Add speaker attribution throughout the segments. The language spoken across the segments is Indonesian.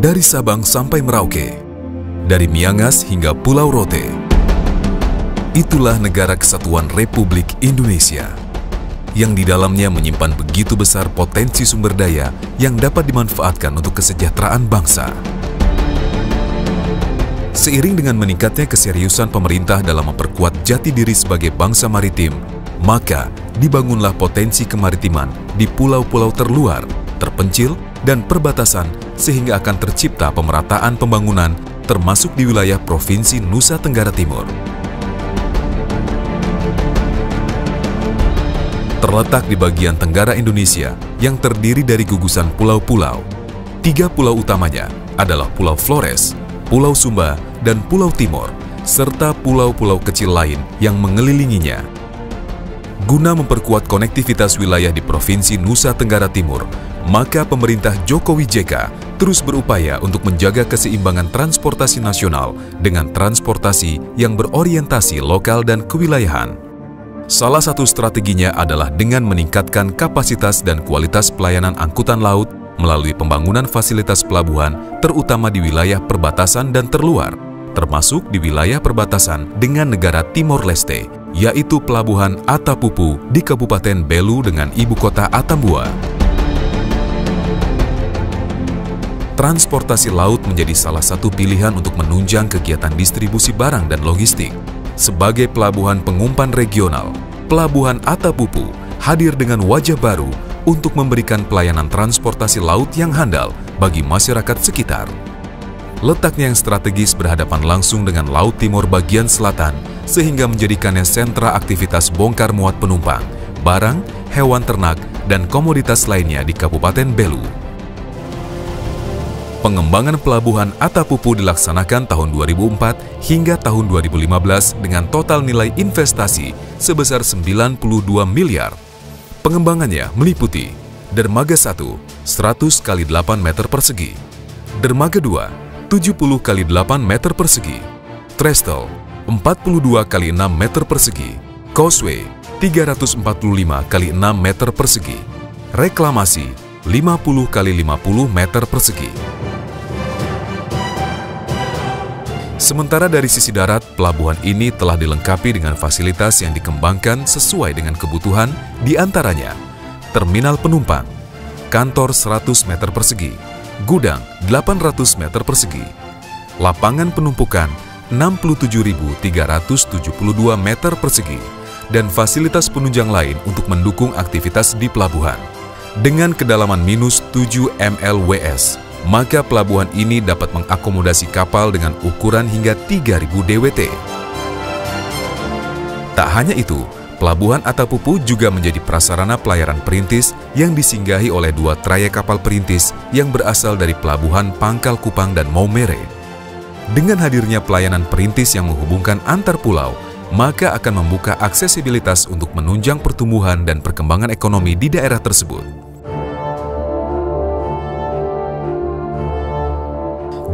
Speaker 1: dari Sabang sampai Merauke, dari Miangas hingga Pulau Rote. Itulah negara kesatuan Republik Indonesia, yang di dalamnya menyimpan begitu besar potensi sumber daya yang dapat dimanfaatkan untuk kesejahteraan bangsa. Seiring dengan meningkatnya keseriusan pemerintah dalam memperkuat jati diri sebagai bangsa maritim, maka dibangunlah potensi kemaritiman di pulau-pulau terluar, terpencil, dan perbatasan sehingga akan tercipta pemerataan pembangunan termasuk di wilayah Provinsi Nusa Tenggara Timur. Terletak di bagian tenggara Indonesia yang terdiri dari gugusan pulau-pulau. 3 pulau utamanya adalah Pulau Flores, Pulau Sumba, dan Pulau Timor, serta pulau-pulau kecil lain yang mengelilinginya. Guna memperkuat konektivitas wilayah di Provinsi Nusa Tenggara Timur, maka pemerintah Jokowi JK terus berupaya untuk menjaga keseimbangan transportasi nasional dengan transportasi yang berorientasi lokal dan kewilayahan. Salah satu strateginya adalah dengan meningkatkan kapasitas dan kualitas pelayanan angkutan laut melalui pembangunan fasilitas pelabuhan terutama di wilayah perbatasan dan terluar, termasuk di wilayah perbatasan dengan negara Timor Leste, yaitu Pelabuhan Atapupu di Kabupaten Belu dengan ibu kota Atambua. Transportasi laut menjadi salah satu pilihan untuk menunjang kegiatan distribusi barang dan logistik. Sebagai pelabuhan pengumpan regional, Pelabuhan Atapupu hadir dengan wajah baru untuk memberikan pelayanan transportasi laut yang handal bagi masyarakat sekitar. Letaknya yang strategis berhadapan langsung dengan Laut Timur bagian selatan, sehingga menjadikannya sentra aktivitas bongkar muat penumpang, barang, hewan ternak, dan komoditas lainnya di Kabupaten Belu. Pengembangan Pelabuhan Atapupu dilaksanakan tahun 2004 hingga tahun 2015 dengan total nilai investasi sebesar 92 miliar. Pengembangannya meliputi dermaga 1, 100 x 8 meter persegi, dermaga 2, 70 x 8 meter persegi, trestle, 42 x 6 meter persegi, causeway, 345 x 6 meter persegi, reklamasi, 50 x 50 meter persegi. Sementara dari sisi darat, pelabuhan ini telah dilengkapi dengan fasilitas yang dikembangkan sesuai dengan kebutuhan, diantaranya terminal penumpang, kantor 100 meter persegi, gudang 800 meter persegi, lapangan penumpukan 67.372 meter persegi, dan fasilitas penunjang lain untuk mendukung aktivitas di pelabuhan. Dengan kedalaman minus 7 mlws, maka pelabuhan ini dapat mengakomodasi kapal dengan ukuran hingga 3.000 DWT. Tak hanya itu, Pelabuhan Atapupu juga menjadi prasarana pelayaran perintis yang disinggahi oleh 2 trayek kapal perintis yang berasal dari Pelabuhan Pangkal Kupang dan Maumere. Dengan hadirnya pelayanan perintis yang menghubungkan antar pulau, maka akan membuka aksesibilitas untuk menunjang pertumbuhan dan perkembangan ekonomi di daerah tersebut.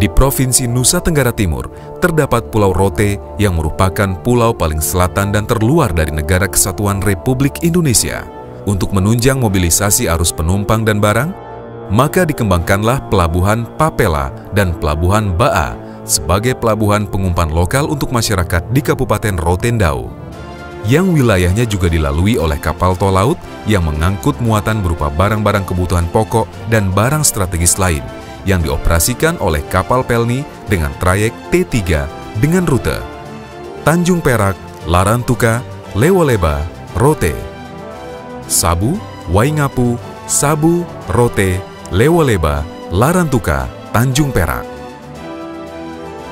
Speaker 1: Di Provinsi Nusa Tenggara Timur, terdapat Pulau Rote yang merupakan pulau paling selatan dan terluar dari negara kesatuan Republik Indonesia. Untuk menunjang mobilisasi arus penumpang dan barang, maka dikembangkanlah Pelabuhan Papela dan Pelabuhan Baa sebagai pelabuhan pengumpan lokal untuk masyarakat di Kabupaten Rotendao, yang wilayahnya juga dilalui oleh kapal tol laut yang mengangkut muatan berupa barang-barang kebutuhan pokok dan barang strategis lain, yang dioperasikan oleh kapal Pelni dengan trayek T3 dengan rute Tanjung Perak, Larantuka, Lewoleba, Rote, Sabu, Waingapu, Sabu, Rote, Lewoleba, Larantuka, Tanjung Perak.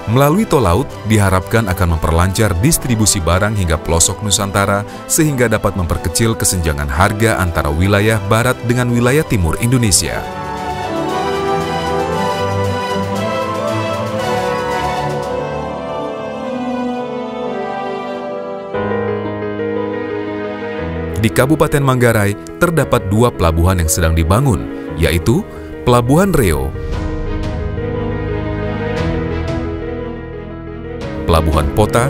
Speaker 1: Melalui tol laut diharapkan akan memperlancar distribusi barang hingga pelosok Nusantara sehingga dapat memperkecil kesenjangan harga antara wilayah barat dengan wilayah timur Indonesia. Di Kabupaten Manggarai terdapat 2 pelabuhan yang sedang dibangun, yaitu Pelabuhan Reo, Pelabuhan Pota,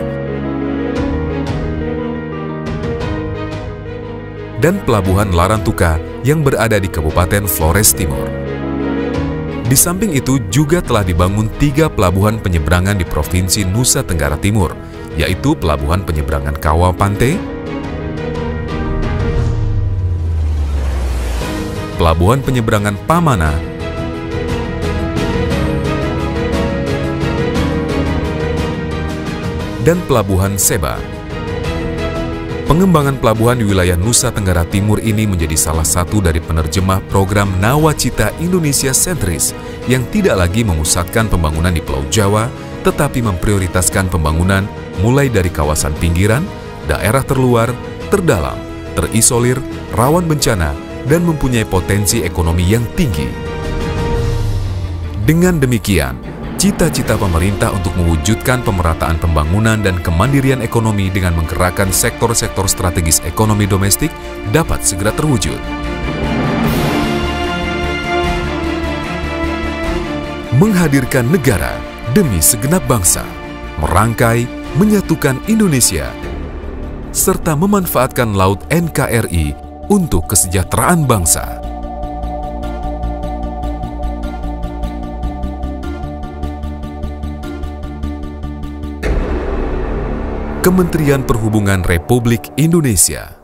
Speaker 1: dan Pelabuhan Larantuka yang berada di Kabupaten Flores Timur. Di samping itu juga telah dibangun 3 pelabuhan penyeberangan di Provinsi Nusa Tenggara Timur, yaitu Pelabuhan Penyeberangan Kawah Pante, Pelabuhan Penyeberangan Pamana, dan Pelabuhan Seba. Pengembangan pelabuhan di wilayah Nusa Tenggara Timur ini menjadi salah satu dari penerjemah program Nawacita Indonesia Sentris yang tidak lagi memusatkan pembangunan di Pulau Jawa, tetapi memprioritaskan pembangunan mulai dari kawasan pinggiran, daerah terluar, terdalam, terisolir, rawan bencana, dan mempunyai potensi ekonomi yang tinggi. Dengan demikian, cita-cita pemerintah untuk mewujudkan pemerataan pembangunan dan kemandirian ekonomi dengan menggerakkan sektor-sektor strategis ekonomi domestik dapat segera terwujud. Menghadirkan negara demi segenap bangsa, merangkai, menyatukan Indonesia, serta memanfaatkan Laut NKRI untuk kesejahteraan bangsa. Kementerian Perhubungan Republik Indonesia.